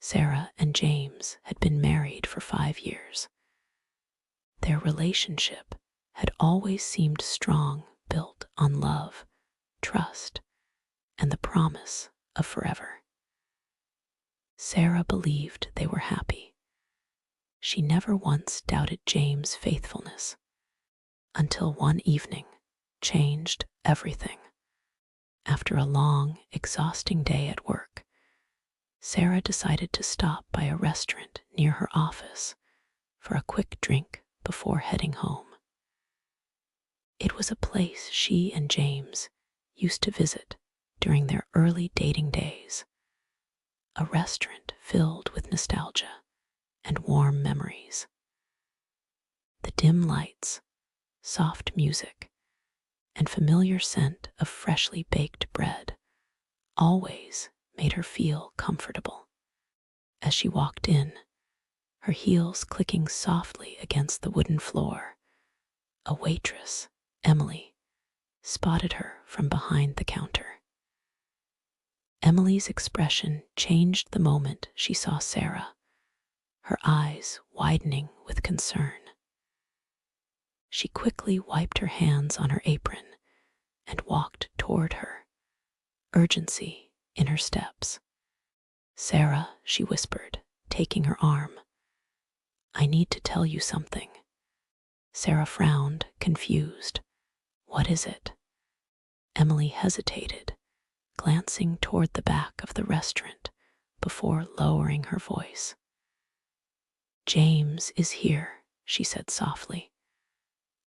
Sarah and James had been married for 5 years. Their relationship had always seemed strong, built on love, trust, and the promise of forever. Sarah believed they were happy. She never once doubted James' faithfulness, until one evening changed everything. After a long, exhausting day at work, Sarah decided to stop by a restaurant near her office for a quick drink before heading home. It was a place she and James used to visit during their early dating days, a restaurant filled with nostalgia and warm memories. The dim lights, soft music, and familiar scent of freshly baked bread always made her feel comfortable. As she walked in, her heels clicking softly against the wooden floor, a waitress, Emily, spotted her from behind the counter. Emily's expression changed the moment she saw Sarah, her eyes widening with concern. She quickly wiped her hands on her apron and walked toward her, urgency in her steps. "Sarah," she whispered, taking her arm, "I need to tell you something." Sarah frowned, confused. "What is it?" Emily hesitated, glancing toward the back of the restaurant before lowering her voice. "James is here," she said softly,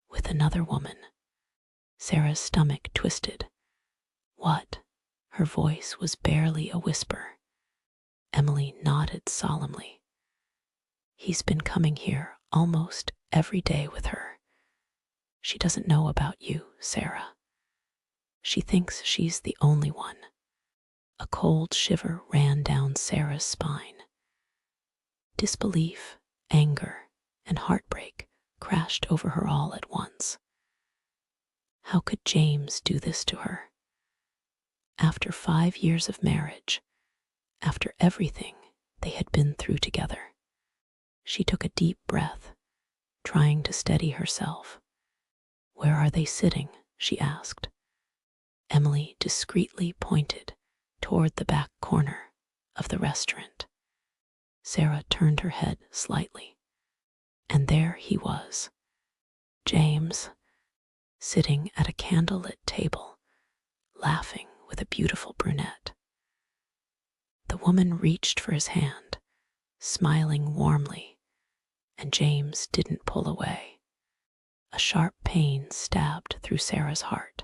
"with another woman." Sarah's stomach twisted. "What?" Her voice was barely a whisper. Emily nodded solemnly. "He's been coming here almost every day with her. She doesn't know about you, Sarah. She thinks she's the only one." A cold shiver ran down Sarah's spine. Disbelief, anger, and heartbreak crashed over her all at once. How could James do this to her? After 5 years of marriage, after everything they had been through together. She took a deep breath, trying to steady herself. "Where are they sitting?" she asked. Emily discreetly pointed toward the back corner of the restaurant. Sarah turned her head slightly, and there he was, James, sitting at a candlelit table, laughing with a beautiful brunette. The woman reached for his hand, smiling warmly, and James didn't pull away. A sharp pain stabbed through Sarah's heart.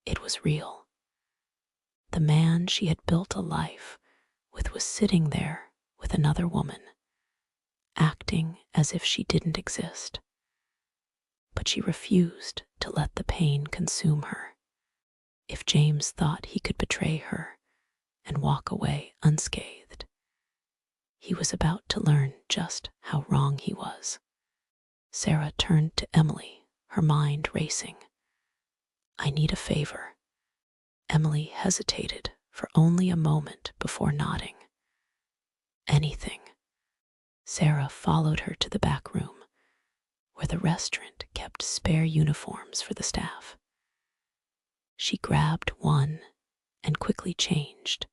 It was real. The man she had built a life with was sitting there with another woman, acting as if she didn't exist. But she refused to let the pain consume her. If James thought he could betray her and walk away unscathed, he was about to learn just how wrong he was. Sarah turned to Emily, her mind racing. "I need a favor." Emily hesitated for only a moment before nodding. "Anything." Sarah followed her to the back room, where the restaurant kept spare uniforms for the staff. She grabbed one and quickly changed,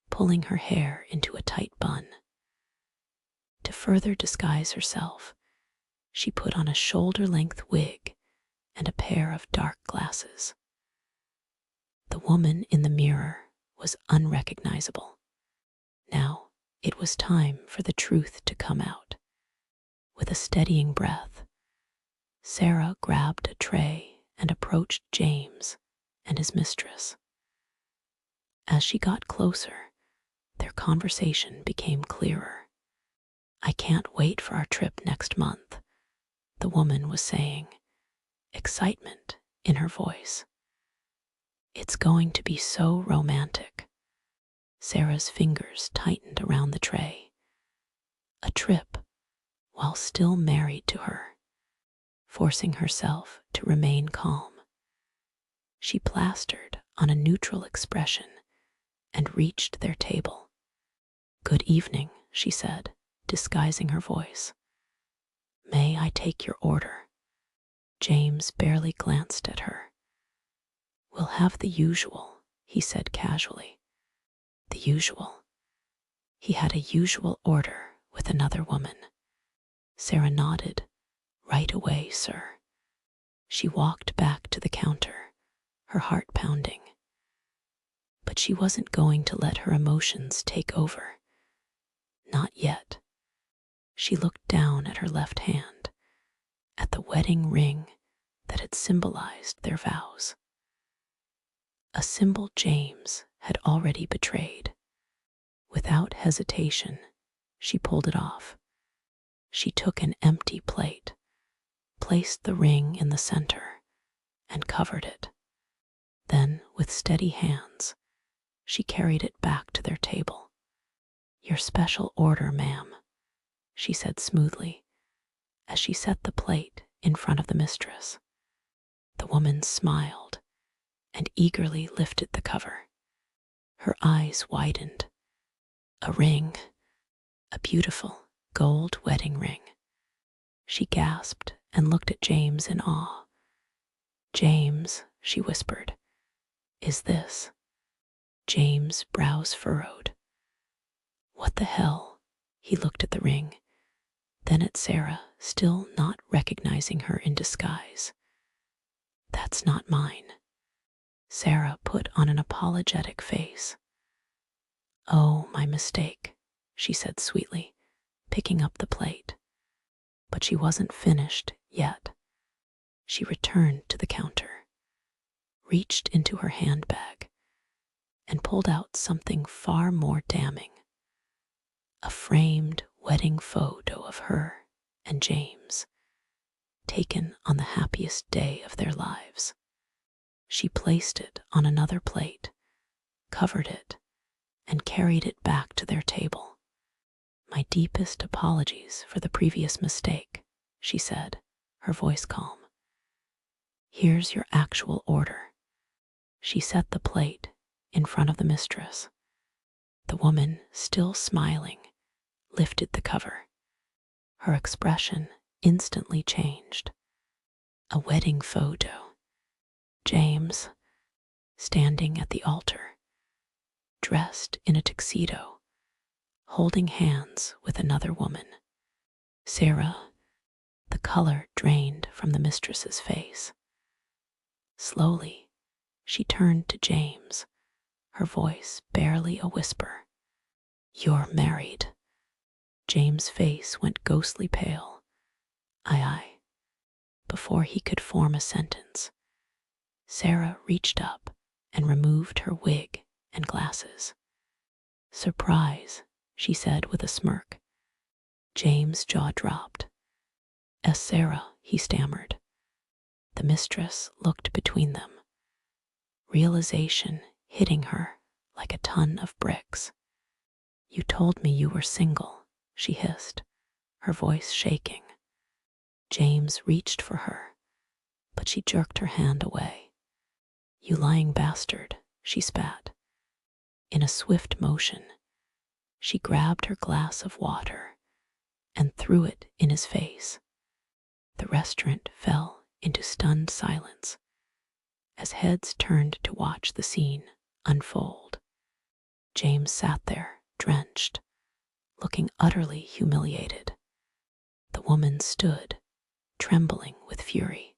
pulling her hair into a tight bun. To further disguise herself, she put on a shoulder-length wig and a pair of dark glasses. The woman in the mirror was unrecognizable. Now it was time for the truth to come out. With a steadying breath, Sarah grabbed a tray and approached James and his mistress. As she got closer, their conversation became clearer. "I can't wait for our trip next month," the woman was saying, excitement in her voice. "It's going to be so romantic." Sarah's fingers tightened around the tray. A trip, while still married to her, forcing herself to remain calm. She plastered on a neutral expression and reached their table. "Good evening," she said, disguising her voice. "May I take your order?" James barely glanced at her. "We'll have the usual," he said casually. The usual. He had a usual order with another woman. Sarah nodded. "Right away, sir." She walked back to the counter, her heart pounding. But she wasn't going to let her emotions take over. Not yet. She looked down at her left hand, at the wedding ring that had symbolized their vows. A symbol James had already betrayed. Without hesitation, she pulled it off. She took an empty plate, placed the ring in the center, and covered it. Then, with steady hands, she carried it back to their table. "Your special order, ma'am," she said smoothly, as she set the plate in front of the mistress. The woman smiled and eagerly lifted the cover. Her eyes widened. A ring, a beautiful gold wedding ring. She gasped and looked at James in awe. "James," she whispered, "is this?" James' brows furrowed. "What the hell?" He looked at the ring, then at Sarah, still not recognizing her in disguise. "That's not mine." Sarah put on an apologetic face. "Oh, my mistake," she said sweetly, picking up the plate. But she wasn't finished yet. She returned to the counter, reached into her handbag, and pulled out something far more damning. A framed wedding photo of her and James, taken on the happiest day of their lives. She placed it on another plate, covered it, and carried it back to their table. "My deepest apologies for the previous mistake," she said, her voice calm. "Here's your actual order." She set the plate in front of the mistress. The woman, still smiling, lifted the cover. Her expression instantly changed. A wedding photo. James, standing at the altar, dressed in a tuxedo, holding hands with another woman. Sarah, the color drained from the mistress's face. Slowly, she turned to James, her voice barely a whisper. "You're married." James' face went ghostly pale. Aye. Before he could form a sentence, Sarah reached up and removed her wig and glasses. "Surprise," she said with a smirk. James' jaw dropped. Sarah," he stammered. The mistress looked between them, realization hitting her like a ton of bricks. "You told me you were single," she hissed, her voice shaking. James reached for her, but she jerked her hand away. "You lying bastard," she spat. In a swift motion, she grabbed her glass of water and threw it in his face. The restaurant fell into stunned silence as heads turned to watch the scene unfold. James sat there, drenched, looking utterly humiliated. The woman stood, trembling with fury.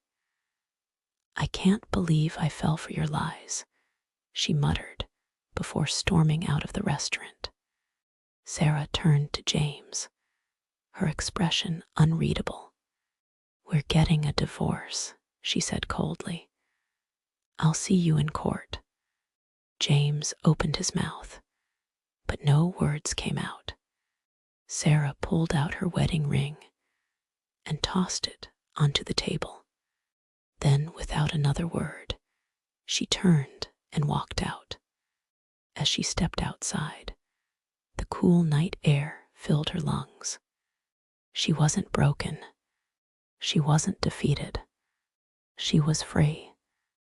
"I can't believe I fell for your lies," she muttered before storming out of the restaurant. Sarah turned to James, her expression unreadable. "We're getting a divorce," she said coldly. "I'll see you in court." James opened his mouth, but no words came out. Sarah pulled out her wedding ring and tossed it onto the table. Then, without another word, she turned and walked out. As she stepped outside, the cool night air filled her lungs. She wasn't broken. She wasn't defeated. She was free.